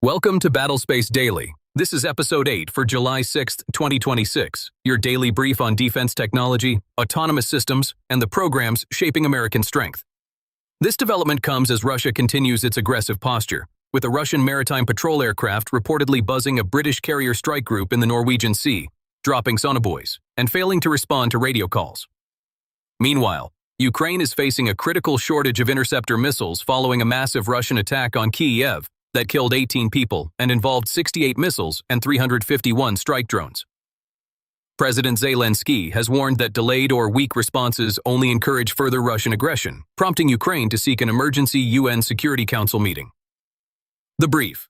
Welcome to Battlespace Daily. This is episode 8 for July 6, 2026, your daily brief on defense technology, autonomous systems, and the programs shaping American strength. This development comes as Russia continues its aggressive posture, with a Russian maritime patrol aircraft reportedly buzzing a British carrier strike group in the Norwegian Sea, dropping sonobuoys, and failing to respond to radio calls. Meanwhile, Ukraine is facing a critical shortage of interceptor missiles following a massive Russian attack on Kyiv that killed 18 people and involved 68 missiles and 351 strike drones. President Zelensky has warned that delayed or weak responses only encourage further Russian aggression, prompting Ukraine to seek an emergency UN Security Council meeting. The brief.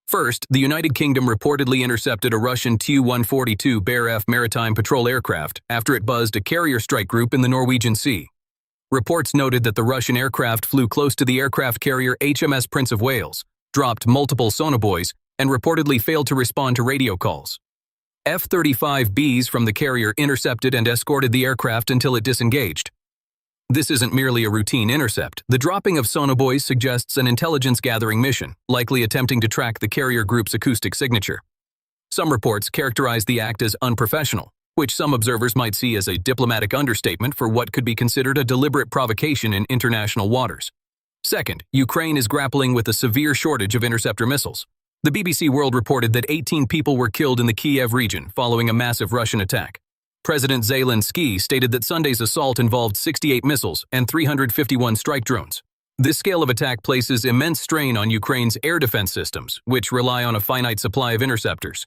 First, the United Kingdom reportedly intercepted a Russian Tu-142 Bear-F maritime patrol aircraft after it buzzed a carrier strike group in the Norwegian Sea. Reports noted that the Russian aircraft flew close to the aircraft carrier HMS Prince of Wales, dropped multiple sonobuoys, and reportedly failed to respond to radio calls. F-35Bs from the carrier intercepted and escorted the aircraft until it disengaged. This isn't merely a routine intercept. The dropping of sonobuoys suggests an intelligence-gathering mission, likely attempting to track the carrier group's acoustic signature. Some reports characterize the act as unprofessional, which some observers might see as a diplomatic understatement for what could be considered a deliberate provocation in international waters. Second, Ukraine is grappling with a severe shortage of interceptor missiles. The BBC World reported that 18 people were killed in the Kyiv region following a massive Russian attack. President Zelensky stated that Sunday's assault involved 68 missiles and 351 strike drones. This scale of attack places immense strain on Ukraine's air defense systems, which rely on a finite supply of interceptors.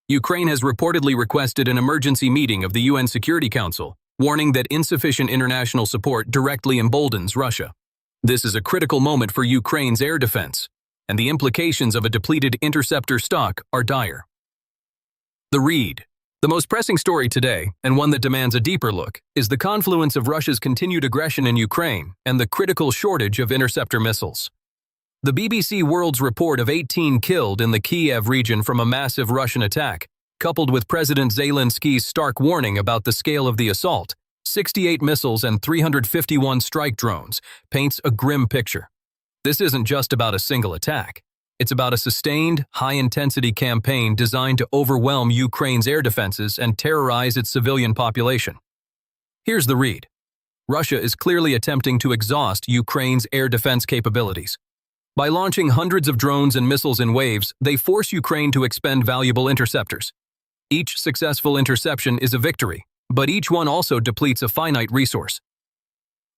Ukraine has reportedly requested an emergency meeting of the UN Security Council, warning that insufficient international support directly emboldens Russia. This is a critical moment for Ukraine's air defense, and the implications of a depleted interceptor stock are dire. The read. The most pressing story today, and one that demands a deeper look, is the confluence of Russia's continued aggression in Ukraine and the critical shortage of interceptor missiles. The BBC World's report of 18 killed in the Kyiv region from a massive Russian attack, coupled with President Zelensky's stark warning about the scale of the assault, 68 missiles and 351 strike drones, paints a grim picture. This isn't just about a single attack. It's about a sustained, high-intensity campaign designed to overwhelm Ukraine's air defenses and terrorize its civilian population. Here's the read. Russia is clearly attempting to exhaust Ukraine's air defense capabilities. By launching hundreds of drones and missiles in waves, they force Ukraine to expend valuable interceptors. Each successful interception is a victory, but each one also depletes a finite resource.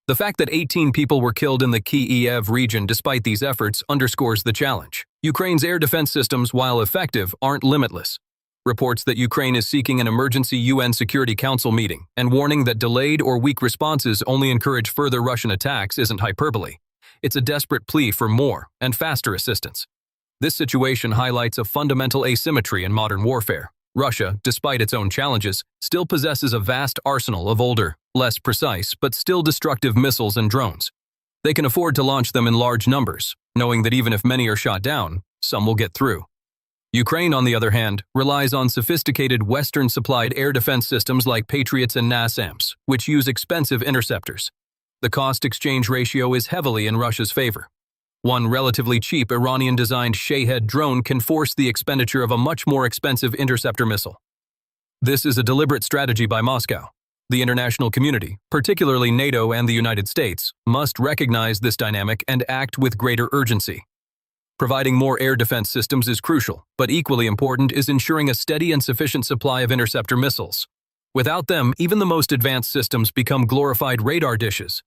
The fact that 18 people were killed in the Kyiv region despite these efforts underscores the challenge. Ukraine's air defense systems, while effective, aren't limitless. Reports that Ukraine is seeking an emergency UN Security Council meeting and warning that delayed or weak responses only encourage further Russian attacks isn't hyperbole. It's a desperate plea for more and faster assistance. This situation highlights a fundamental asymmetry in modern warfare. Russia, despite its own challenges, still possesses a vast arsenal of older, less precise, but still destructive missiles and drones. They can afford to launch them in large numbers, knowing that even if many are shot down, some will get through. Ukraine, on the other hand, relies on sophisticated Western-supplied air defense systems like Patriots and NASAMS, which use expensive interceptors. The cost-exchange ratio is heavily in Russia's favor. One relatively cheap Iranian-designed Shahed drone can force the expenditure of a much more expensive interceptor missile. This is a deliberate strategy by Moscow. The international community, particularly NATO and the United States, must recognize this dynamic and act with greater urgency. Providing more air defense systems is crucial, but equally important is ensuring a steady and sufficient supply of interceptor missiles. Without them, even the most advanced systems become glorified radar dishes.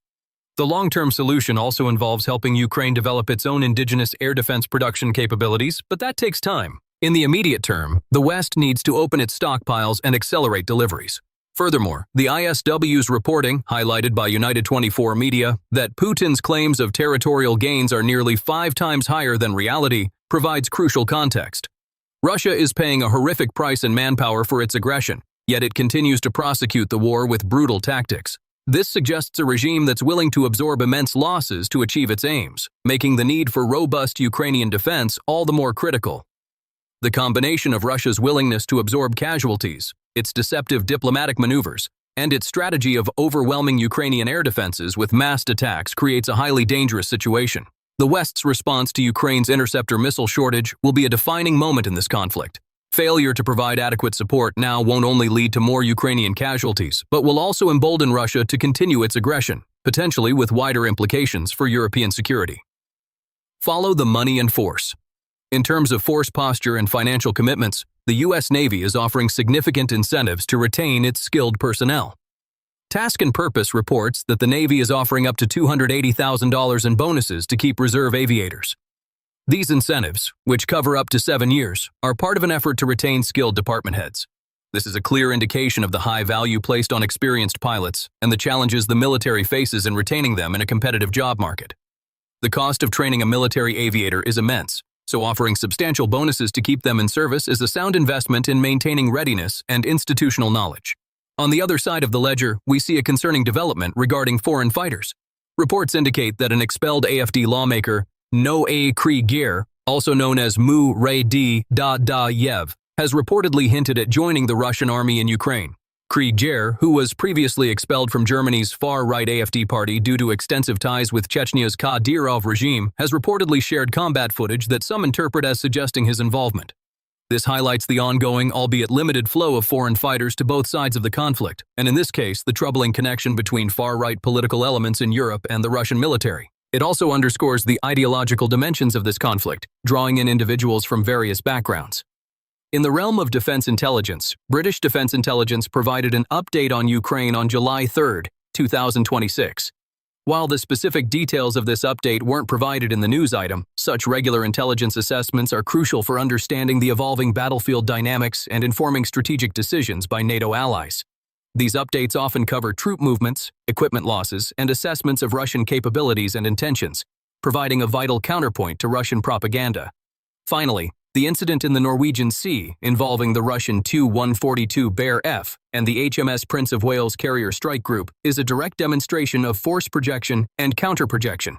The long-term solution also involves helping Ukraine develop its own indigenous air defense production capabilities, but that takes time. In the immediate term, the West needs to open its stockpiles and accelerate deliveries. Furthermore, the ISW's reporting, highlighted by United 24 Media, that Putin's claims of territorial gains are nearly 5 times higher than reality, provides crucial context. Russia is paying a horrific price in manpower for its aggression, yet it continues to prosecute the war with brutal tactics. This suggests a regime that's willing to absorb immense losses to achieve its aims, making the need for robust Ukrainian defense all the more critical. The combination of Russia's willingness to absorb casualties, its deceptive diplomatic maneuvers, and its strategy of overwhelming Ukrainian air defenses with massed attacks creates a highly dangerous situation. The West's response to Ukraine's interceptor missile shortage will be a defining moment in this conflict. Failure to provide adequate support now won't only lead to more Ukrainian casualties, but will also embolden Russia to continue its aggression, potentially with wider implications for European security. Follow the money and force. In terms of force posture and financial commitments, the U.S. Navy is offering significant incentives to retain its skilled personnel. Task and Purpose reports that the Navy is offering up to $280,000 in bonuses to keep reserve aviators. These incentives, which cover up to 7 years, are part of an effort to retain skilled department heads. This is a clear indication of the high value placed on experienced pilots and the challenges the military faces in retaining them in a competitive job market. The cost of training a military aviator is immense, so offering substantial bonuses to keep them in service is a sound investment in maintaining readiness and institutional knowledge. On the other side of the ledger, we see a concerning development regarding foreign fighters. Reports indicate that an expelled AfD lawmaker, Noé Kyiv, also known as Mu-Ray-D-Yev, has reportedly hinted at joining the Russian army in Ukraine. Kyiv, who was previously expelled from Germany's far-right AfD party due to extensive ties with Chechnya's Kadyrov regime, has reportedly shared combat footage that some interpret as suggesting his involvement. This highlights the ongoing, albeit limited, flow of foreign fighters to both sides of the conflict, and in this case, the troubling connection between far-right political elements in Europe and the Russian military. It also underscores the ideological dimensions of this conflict, drawing in individuals from various backgrounds. In the realm of defense intelligence, British Defense Intelligence provided an update on Ukraine on July 3, 2026. While the specific details of this update weren't provided in the news item, such regular intelligence assessments are crucial for understanding the evolving battlefield dynamics and informing strategic decisions by NATO allies. These updates often cover troop movements, equipment losses, and assessments of Russian capabilities and intentions, providing a vital counterpoint to Russian propaganda. Finally, the incident in the Norwegian Sea involving the Russian Tu-142 Bear F and the HMS Prince of Wales carrier strike group is a direct demonstration of force projection and counter-projection.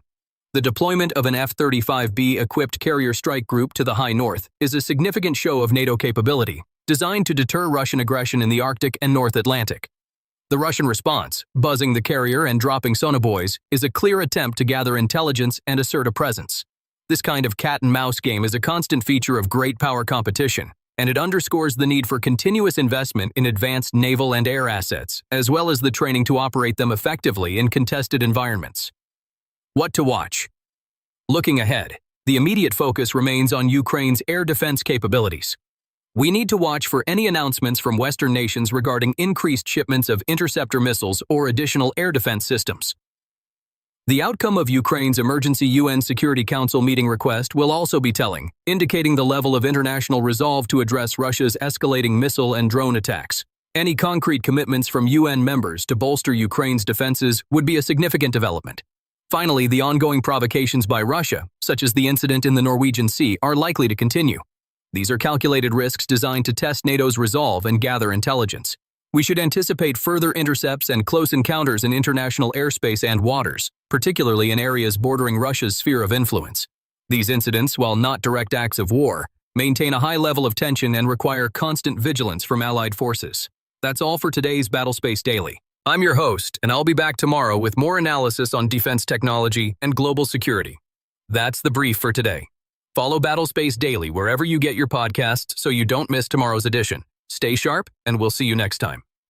The deployment of an F-35B-equipped carrier strike group to the high north is a significant show of NATO capability, designed to deter Russian aggression in the Arctic and North Atlantic. The Russian response, buzzing the carrier and dropping sonobuoys, is a clear attempt to gather intelligence and assert a presence. This kind of cat-and-mouse game is a constant feature of great power competition, and it underscores the need for continuous investment in advanced naval and air assets, as well as the training to operate them effectively in contested environments. What to watch? Looking ahead, the immediate focus remains on Ukraine's air defense capabilities. We need to watch for any announcements from Western nations regarding increased shipments of interceptor missiles or additional air defense systems. The outcome of Ukraine's emergency UN Security Council meeting request will also be telling, indicating the level of international resolve to address Russia's escalating missile and drone attacks. Any concrete commitments from UN members to bolster Ukraine's defenses would be a significant development. Finally, the ongoing provocations by Russia, such as the incident in the Norwegian Sea, are likely to continue. These are calculated risks designed to test NATO's resolve and gather intelligence. We should anticipate further intercepts and close encounters in international airspace and waters, particularly in areas bordering Russia's sphere of influence. These incidents, while not direct acts of war, maintain a high level of tension and require constant vigilance from allied forces. That's all for today's Battlespace Daily. I'm your host, and I'll be back tomorrow with more analysis on defense technology and global security. That's the brief for today. Follow Battlespace Daily wherever you get your podcasts so you don't miss tomorrow's edition. Stay sharp, and we'll see you next time.